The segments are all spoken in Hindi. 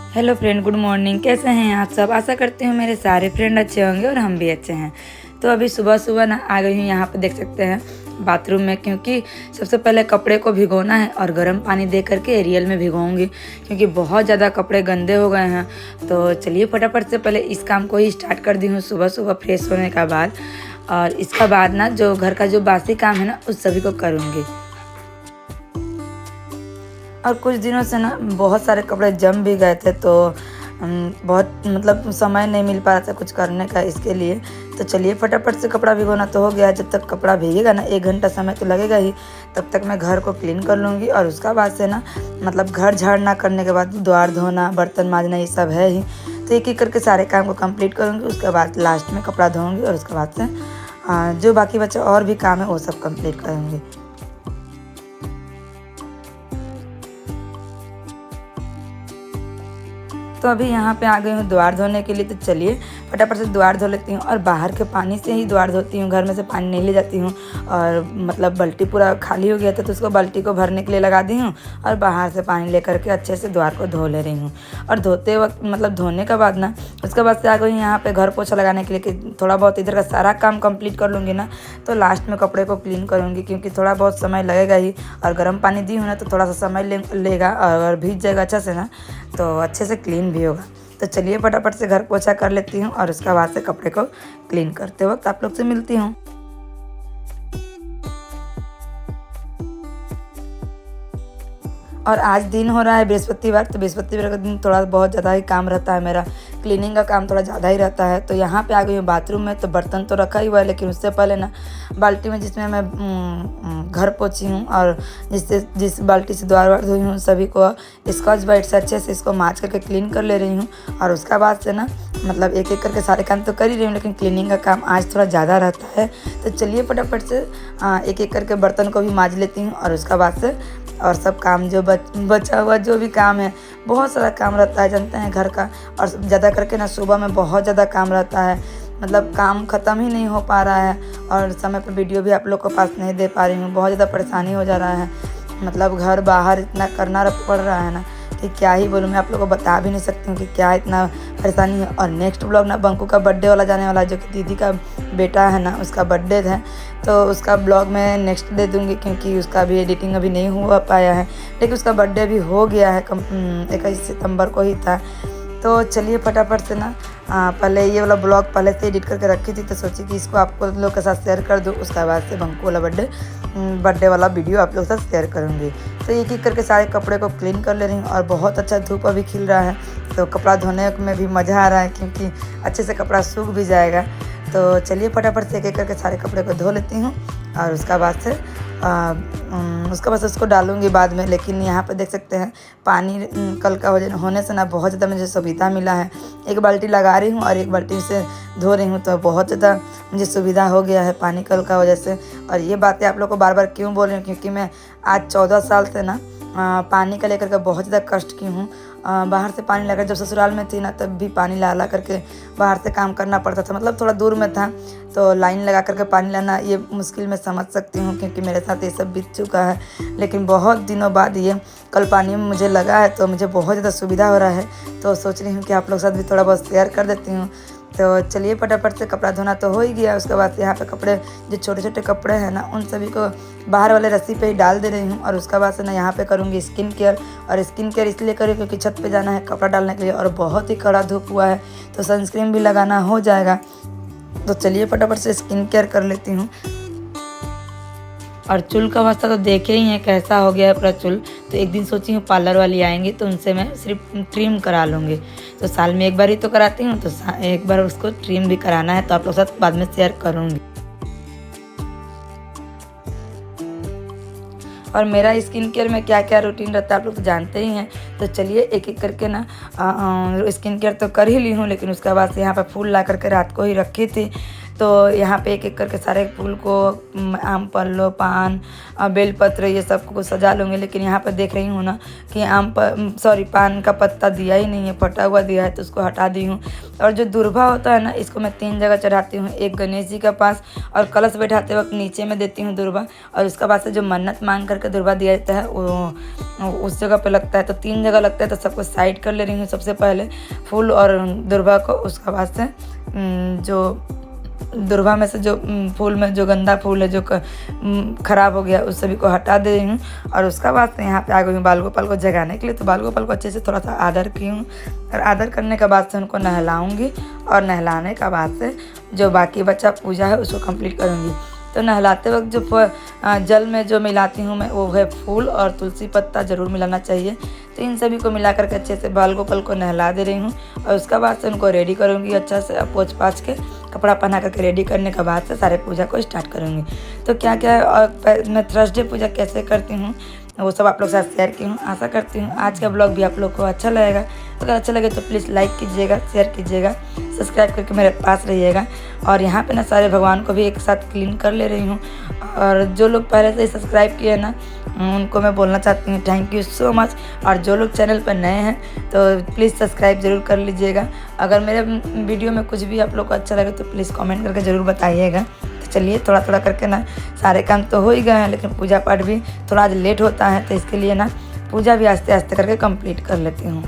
Hello friend, good morning. कैसे हैं आप सब? आशा करती हूँ मेरे सारे फ्रेंड अच्छे होंगे और हम भी अच्छे हैं। तो अभी सुबह सुबह ना आ गई हूँ यहाँ पे, देख सकते हैं बाथरूम में, क्योंकि सबसे पहले कपड़े को भिगोना है और गर्म पानी दे करके एरियल में भिगोऊंगी, क्योंकि बहुत ज़्यादा कपड़े गंदे हो गए हैं। तो चलिए फटाफट से पहले इस काम को ही स्टार्ट कर दी हूँ सुबह सुबह फ्रेश होने का बाद। और इसका बाद ना जो घर का जो बासी काम है ना, उस सभी को करूँगी। और कुछ दिनों से ना बहुत सारे कपड़े जम भी गए थे, तो बहुत मतलब समय नहीं मिल पा रहा था कुछ करने का इसके लिए। तो चलिए फटाफट से कपड़ा भिगोना तो हो गया। जब तक कपड़ा भीगेगा ना 1 घंटा समय तो लगेगा ही, तब तक मैं घर को क्लीन कर लूँगी। और उसका बाद से ना मतलब घर झाड़ना करने के बाद द्वार धोना, बर्तन मांजना, ये सब है ही। तो एक एक करके सारे काम को कंप्लीट करूँगी। उसके बाद लास्ट में कपड़ा धोऊँगी और उसके बाद से जो बाकी बचे और भी काम है वो सब कंप्लीट करूँगी। तो अभी यहाँ पे आ गई हूँ द्वार धोने के लिए। तो चलिए फटाफट से द्वार धो लेती हूँ। और बाहर के पानी से ही द्वार धोती हूँ, घर में से पानी नहीं ले जाती हूँ। और मतलब बाल्टी पूरा खाली हो गया था, तो उसको बाल्टी को भरने के लिए लगा दी हूँ और बाहर से पानी लेकर के अच्छे से द्वार को धो ले रही हूँ। और धोते वक्त मतलब धोने के बाद ना उसके बाद से आ गई यहाँ पे घर पोछा लगाने के लिए, कि थोड़ा बहुत इधर का सारा काम कंप्लीट कर लूँगी ना, तो लास्ट में कपड़े को क्लीन करूँगी, क्योंकि थोड़ा बहुत समय लगेगा ही। और गर्म पानी दी हूँ ना, तो थोड़ा सा समय लेगा, और अगर भीग जाएगा अच्छा से ना तो अच्छे से क्लीन भी होगा। तो चलिए फटाफट से घर पोछा कर लेती हूँ और उसके बाद से कपड़े को क्लीन करते वक्त आप लोग से मिलती हूँ। और आज दिन हो रहा है बृहस्पतिवार, तो बृहस्पतिवार का दिन थोड़ा बहुत ज़्यादा ही काम रहता है मेरा, क्लीनिंग का काम थोड़ा ज़्यादा ही रहता है। तो यहाँ पे आ गई हूँ बाथरूम में। तो बर्तन तो रखा ही हुआ है, लेकिन उससे पहले ना बाल्टी में जिसमें मैं घर पोंछी हूँ और जिस बाल्टी से द्वार वार धोई हूँ सभी को स्कॉच ब्राइट से अच्छे से इसको माँज करके क्लीन कर ले रही हूँ। और उसका बाद से ना मतलब एक एक करके सारे काम तो कर ही रही हूँ, लेकिन क्लीनिंग का काम आज थोड़ा ज़्यादा रहता है। तो चलिए फटाफट से एक एक करके बर्तन को भी माँज लेती हूँ। और उसका बाद से और सब काम जो बचा हुआ जो भी काम है, बहुत सारा काम रहता है जानते हैं घर का। और ज़्यादा करके ना सुबह में बहुत ज़्यादा काम रहता है, मतलब काम ख़त्म ही नहीं हो पा रहा है। और समय पर वीडियो भी आप लोग को पास नहीं दे पा रही हूँ, बहुत ज़्यादा परेशानी हो जा रहा है। मतलब घर बाहर इतना करना पड़ रहा है ना कि क्या ही बोलूँ, मैं आप लोगों को बता भी नहीं सकती हूँ कि क्या इतना परेशानी है। और नेक्स्ट ब्लॉग ना बंकू का बर्थडे वाला जाने वाला है, जो कि दीदी का बेटा है ना, उसका बर्थडे है। तो उसका ब्लॉग मैं नेक्स्ट दे दूँगी, क्योंकि उसका भी एडिटिंग अभी नहीं हुआ पाया है, लेकिन उसका बर्थडे भी हो गया है, 21 सितंबर को ही था। तो चलिए फटाफट से ना पहले ये वाला ब्लॉग पहले से एडिट करके रखी थी, तो सोची कि इसको आपको लोग के साथ शेयर कर दूँ। उसके बाद से बंकू वाला बर्थडे वाला वीडियो आप लोग के साथ शेयर करूँगी। तो एक एक करके सारे कपड़े को क्लीन कर ले रही हूँ। और बहुत अच्छा धूप अभी खिल रहा है, तो कपड़ा धोने में भी मज़ा आ रहा है, क्योंकि अच्छे से कपड़ा सूख भी जाएगा। तो चलिए फटाफट से एक एक करके सारे कपड़े को धो लेती हूँ। और उसका बाद से उसको डालूंगी बाद में। लेकिन यहाँ पे देख सकते हैं पानी कल का होने से ना बहुत ज़्यादा मुझे सुविधा मिला है। एक बाल्टी लगा रही हूँ और एक बाल्टी से धो रही हूँ, तो बहुत ज़्यादा मुझे सुविधा हो गया है पानी कल का वजह से। और ये बातें आप लोग को बार बार क्यों बोल रही हूँ, क्योंकि मैं आज 14 साल से ना पानी का लेकर के बहुत ज़्यादा कष्ट की हूँ। बाहर से पानी लाकर, जब ससुराल में थी ना तब भी पानी ला करके बाहर से काम करना पड़ता था, मतलब थोड़ा दूर में था, तो लाइन लगा करके पानी लाना ये मुश्किल मैं समझ सकती हूँ, क्योंकि मेरे साथ ये सब बीत चुका है। लेकिन बहुत दिनों बाद ये कल पानी में मुझे लगा है, तो मुझे बहुत ज़्यादा सुविधा हो रहा है। तो सोच रही हूँ कि आप लोग साथ भी थोड़ा बहुत शेयर कर देती हूँ। तो चलिए फटाफट से कपड़ा धोना तो हो ही गया। उसके बाद यहाँ पे कपड़े जो छोटे छोटे कपड़े हैं ना, उन सभी को बाहर वाले रस्सी पे ही डाल दे रही हूँ। और उसके बाद से ना यहाँ पे करूँगी स्किन केयर। और स्किन केयर इसलिए करूँ क्योंकि छत पे जाना है कपड़ा डालने के लिए, और बहुत ही कड़ा धूप हुआ है, तो सनस्क्रीन भी लगाना हो जाएगा। तो चलिए फटाफट से स्किन केयर कर लेती हूँ। और चूल का अवस्था तो देखे ही है कैसा हो गया है पूरा चूल। तो एक दिन सोची हूँ पार्लर वाली आएंगी तो उनसे मैं सिर्फ ट्रिम करा लूँगी। तो साल में एक बार ही तो कराती हूँ, तो एक बार उसको ट्रिम भी कराना है, तो आप लोग साथ बाद में शेयर करूँगी। और मेरा स्किन केयर में क्या क्या रूटीन रहता है आप लोग तो जानते ही हैं। तो चलिए एक एक करके ना स्किन केयर तो कर ही ली हूँ, लेकिन उसके बाद से यहाँ पर फूल ला करके रात को ही रखी थी। तो यहाँ पे एक एक करके सारे फूल को आम पल्लो, पान, बेलपत्र ये सब को सजा लूँगी। लेकिन यहाँ पर देख रही हूँ ना कि पान का पत्ता दिया ही नहीं है, फटा हुआ दिया है, तो उसको हटा दी हूँ। और जो दूर्वा होता है ना, इसको मैं 3 जगह चढ़ाती हूँ। एक गणेश जी के पास, और कलश बैठाते वक्त नीचे में देती हूँ दूर्वा, और उसके बाद से जो मन्नत मांग करके दूर्वा दिया जाता है वो उस जगह पे लगता है। तो 3 जगह लगता है। तो सबको साइड कर ले रही हूँ सबसे पहले, फूल और दूर्वा को। उसके बाद से जो दूर्वा में से जो फूल में जो गंदा फूल है, जो ख़राब हो गया, उस सभी को हटा दे रही हूँ। और उसका बाद से यहाँ पे आ गई हूँ बाल गोपाल को जगाने के लिए। तो बाल गोपाल को अच्छे से थोड़ा सा आदर की हूँ, और आदर करने के बाद से उनको नहलाऊँगी। और नहलाने के बाद से जो बाकी बचा पूजा है उसको कंप्लीट करूँगी। तो नहलाते वक्त जो जल में जो मिलाती हूँ मैं, वो है फूल और तुलसी पत्ता ज़रूर मिलाना चाहिए। तो इन सभी को मिला करके अच्छे से बाल गोपाल को नहला दे रही हूँ। और उसके बाद से उनको रेडी करूँगी अच्छा से, पोंछ पाछ के कपड़ा पहना करके रेडी करने के बाद से सारे पूजा को स्टार्ट करूँगी। तो क्या क्या मैं थर्सडे पूजा कैसे करती हूँ वो सब आप लोग के साथ शेयर की हूँ। आशा करती हूँ आज का ब्लॉग भी आप लोग को अच्छा लगेगा। अगर अच्छा लगे तो प्लीज़ लाइक कीजिएगा, शेयर कीजिएगा, सब्सक्राइब करके मेरे पास रहिएगा। और यहाँ पे ना सारे भगवान को भी एक साथ क्लीन कर ले रही हूँ। और जो लोग पहले से ही सब्सक्राइब किए ना, उनको मैं बोलना चाहती हूँ थैंक यू सो मच। और जो लोग चैनल पर नए हैं तो प्लीज़ सब्सक्राइब ज़रूर कर लीजिएगा। अगर मेरे वीडियो में कुछ भी आप लोग को अच्छा लगे तो प्लीज़ कमेंट करके ज़रूर बताइएगा। तो चलिए थोड़ा थोड़ा करके ना सारे काम तो हो ही गए हैं, लेकिन पूजा पाठ भी थोड़ा आज लेट होता है, तो इसके लिए ना पूजा भी आस्ते आस्ते करके कंप्लीट कर लेती हूँ।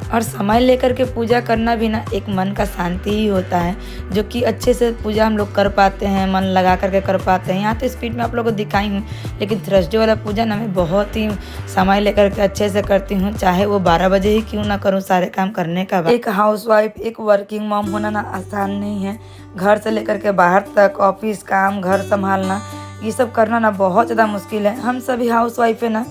और समय लेकर के पूजा करना भी ना एक मन का शांति ही होता है, जो कि अच्छे से पूजा हम लोग कर पाते हैं, मन लगा करके कर पाते हैं। यहाँ तो स्पीड में आप लोगों को दिखाई हूँ, लेकिन थर्सडे वाला पूजा ना मैं बहुत ही समय लेकर के अच्छे से करती हूँ, चाहे वो 12 बजे ही क्यों ना करूँ सारे काम करने का बाद। एक हाउसवाइफ, एक वर्किंग मॉम होना ना आसान नहीं है। घर से लेकर के बाहर तक ऑफिस काम, घर संभालना, ये सब करना ना बहुत ज़्यादा मुश्किल है। हम सभी हाउसवाइफ है ना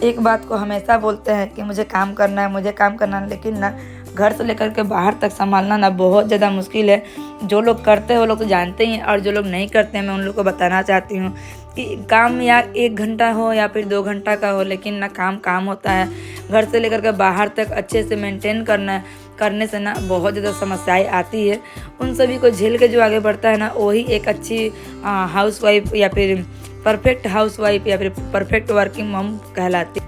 एक बात को हमेशा बोलते हैं कि मुझे काम करना है, मुझे काम करना है, लेकिन ना घर से लेकर के बाहर तक संभालना ना बहुत ज़्यादा मुश्किल है। जो लोग करते हैं वो लोग तो जानते ही हैं, और जो लोग नहीं करते हैं मैं उन लोग को बताना चाहती हूँ कि काम या 1 घंटा हो या फिर 2 घंटा का हो, लेकिन ना काम होता है। घर से लेकर के बाहर तक अच्छे से मेंटेन करने से ना बहुत ज़्यादा समस्याएं आती है। उन सभी को झेल के जो आगे बढ़ता है ना, वही एक अच्छी हाउसवाइफ या फिर परफेक्ट हाउसवाइफ या फिर परफेक्ट वर्किंग मॉम कहलाती।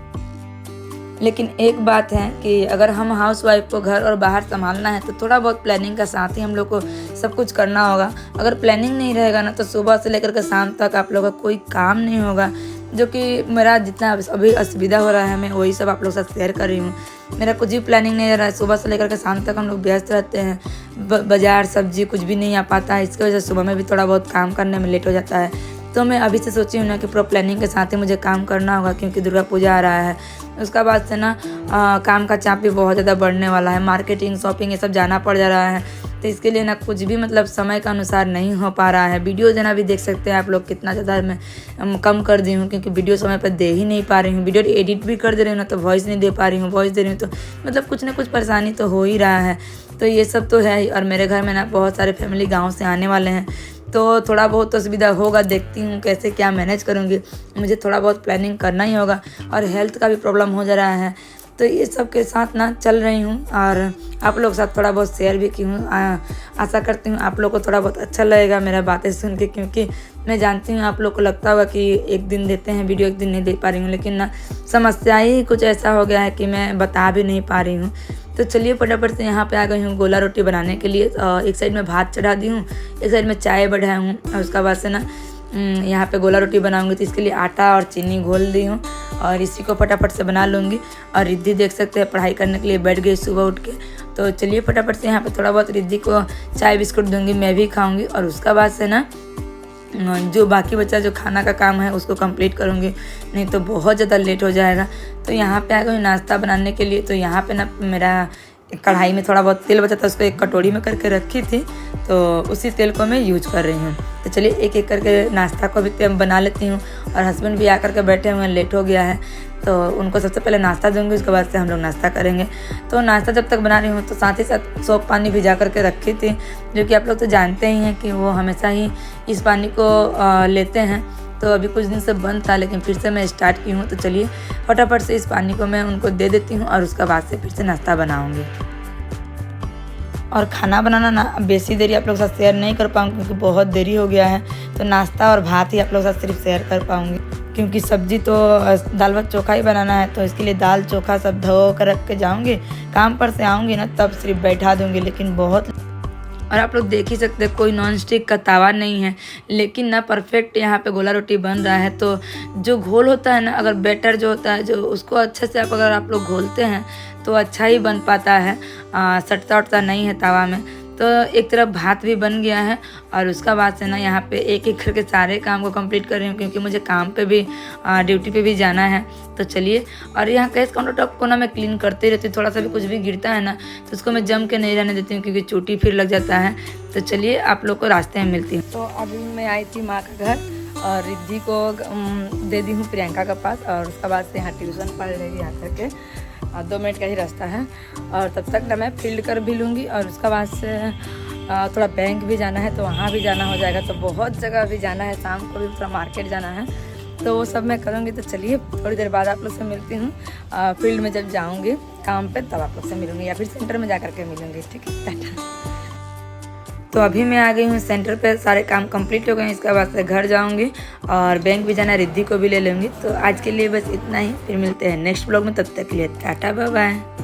लेकिन एक बात है कि अगर हम हाउसवाइफ को घर और बाहर संभालना है तो थोड़ा बहुत प्लानिंग का साथ ही हम लोग को सब कुछ करना होगा। अगर प्लानिंग नहीं रहेगा ना तो सुबह से लेकर के शाम तक आप लोगों का कोई काम नहीं होगा। जो कि मेरा जितना अभी असुविधा हो रहा है मैं वही सब आप लोग के साथ शेयर कर रही हूँ। मेरा कुछ भी प्लानिंग नहीं रहा है, सुबह से लेकर के शाम तक हम लोग व्यस्त रहते हैं, बाजार सब्जी कुछ भी नहीं आ पाता है। इसकी वजह से सुबह में भी थोड़ा बहुत काम करने में लेट हो जाता है। तो मैं अभी से सोची हूँ ना कि पूरा प्लानिंग के साथ ही मुझे काम करना होगा, क्योंकि दुर्गा पूजा आ रहा है। उसका बाद से ना काम का चाप भी बहुत ज़्यादा बढ़ने वाला है, मार्केटिंग शॉपिंग ये सब जाना पड़ जा रहा है। तो इसके लिए ना कुछ भी मतलब समय के अनुसार नहीं हो पा रहा है। वीडियो देना भी देख सकते हैं आप लोग कितना ज़्यादा मैं कम कर दी हूँ, क्योंकि वीडियो समय पर दे ही नहीं पा रही हूँ। वीडियो एडिट भी कर दे रही हूँ ना तो वॉइस नहीं दे पा रही हूँ, वॉइस दे रही हूँ तो मतलब कुछ ना कुछ परेशानी तो हो ही रहा है। तो ये सब तो है ही। और मेरे घर में ना बहुत सारे फैमिली गाँव से आने वाले हैं, तो थोड़ा बहुत तो असुविधा होगा। देखती हूँ कैसे क्या मैनेज करूँगी, मुझे थोड़ा बहुत प्लानिंग करना ही होगा। और हेल्थ का भी प्रॉब्लम हो जा रहा है, तो ये सब के साथ ना चल रही हूँ। और आप लोग के साथ थोड़ा बहुत शेयर भी की हूँ। आशा करती हूँ आप लोग को थोड़ा बहुत अच्छा लगेगा मेरा बातें सुन के, क्योंकि मैं जानती हूँ आप लोग को लगता होगा कि एक दिन देते हैं वीडियो, एक दिन नहीं दे पा रही हूँ, लेकिन ना समस्या ही कुछ ऐसा हो गया है कि मैं बता भी नहीं पा रही हूँ। तो चलिए फटाफट से यहाँ पे आ गई हूँ गोला रोटी बनाने के लिए। एक साइड में भात चढ़ा दी हूँ, एक साइड में चाय बढ़ाई हूँ। और उसके बाद से ना यहाँ पे गोला रोटी बनाऊँगी, तो इसके लिए आटा और चीनी घोल दी हूँ और इसी को फटाफट से बना लूँगी। और रिद्धि देख सकते हैं पढ़ाई करने के लिए बैठ गई सुबह उठ के। तो चलिए फटाफट से यहाँ पे थोड़ा बहुत रिद्धि को चाय बिस्कुट दूँगी, मैं भी खाऊँगी। और उसका बाद से ना जो बाकी बचा जो खाना का काम है उसको कंप्लीट करूँगी, नहीं तो बहुत ज़्यादा लेट हो जाएगा। तो यहाँ पे आ गई नाश्ता बनाने के लिए। तो यहाँ पे ना मेरा कढ़ाई में थोड़ा बहुत तेल बचा था, उसको एक कटोरी में करके रखी थी, तो उसी तेल को मैं यूज कर रही हूँ। तो चलिए एक एक करके नाश्ता को भी बना लेती हूँ। और हस्बैंड भी आकर के बैठे हुए हैं, लेट हो गया है, तो उनको सबसे पहले नाश्ता दूंगी, उसके बाद से हम लोग नाश्ता करेंगे। तो नाश्ता जब तक बना रही हूँ तो साथ ही साथ सोप पानी भिजा करके रखी थी, जो कि आप लोग तो जानते ही हैं कि वो हमेशा ही इस पानी को लेते हैं। तो अभी कुछ दिन से बंद था, लेकिन फिर से मैं स्टार्ट की हूँ। तो चलिए फटाफट से इस पानी को मैं उनको दे देती हूँ और उसके बाद से फिर से नाश्ता बनाऊँगी। और खाना बनाना ना बेसी देरी आप लोग के साथ शेयर नहीं कर पाऊँगी क्योंकि बहुत देरी हो गया है। तो नाश्ता और भात ही आप लोग के साथ सिर्फ शेयर कर पाऊँगी क्योंकि सब्जी तो दाल भात चोखा ही बनाना है। तो इसके लिए दाल चोखा सब धो कर रख के जाऊँगी, काम पर से आऊँगी ना तब सिर्फ बैठा दूँगी। लेकिन बहुत, और आप लोग देख ही सकते हैं कोई नॉन स्टिक का तवा नहीं है, लेकिन ना परफेक्ट यहाँ पे गोला रोटी बन रहा है। तो जो घोल होता है ना, अगर बैटर जो होता है जो उसको अच्छे से अगर आप लोग घोलते हैं तो अच्छा ही बन पाता है, सटता उटता नहीं है तवा में। तो एक तरफ भात भी बन गया है और उसका बाद से ना यहाँ पे एक एक करके सारे काम को कंप्लीट कर रही हूँ क्योंकि मुझे काम पे भी ड्यूटी पे भी जाना है। तो चलिए, और यहाँ गैस काउंटर टॉप को ना मैं क्लीन करती रहती हूँ। थोड़ा सा भी कुछ भी गिरता है ना तो उसको मैं जम के नहीं रहने देती हूँ क्योंकि चोटी फिर लग जाता है। तो चलिए आप लोग को रास्ते में मिलती हूँ। तो अभी मैं आई थी माँ का घर और रिद्धि को दे दी हूँ प्रियंका के पास, और उसके बाद से यहाँ ट्यूशन पढ़ रही यहाँ करके 2 मिनट का ही रास्ता है। और तब तक ना मैं फील्ड कर भी लूँगी और उसके बाद से थोड़ा बैंक भी जाना है तो वहाँ भी जाना हो जाएगा। तो बहुत जगह भी जाना है, शाम को भी थोड़ा मार्केट जाना है, तो वो सब मैं करूँगी। तो चलिए थोड़ी देर बाद आप लोग से मिलती हूँ। फील्ड में जब जाऊँगी काम पे तब आप लोग से मिलूँगी या फिर सेंटर में जा कर के मिलूँगी। ठीक है, टाटा। तो अभी मैं आ गई हूँ सेंटर पे, सारे काम कंप्लीट हो गए। इसके बाद से घर जाऊँगी और बैंक भी जाना, रिद्धि को भी ले लूँगी। तो आज के लिए बस इतना ही, फिर मिलते हैं नेक्स्ट ब्लॉग में। तब तक के लिए टाटा बाय बाय।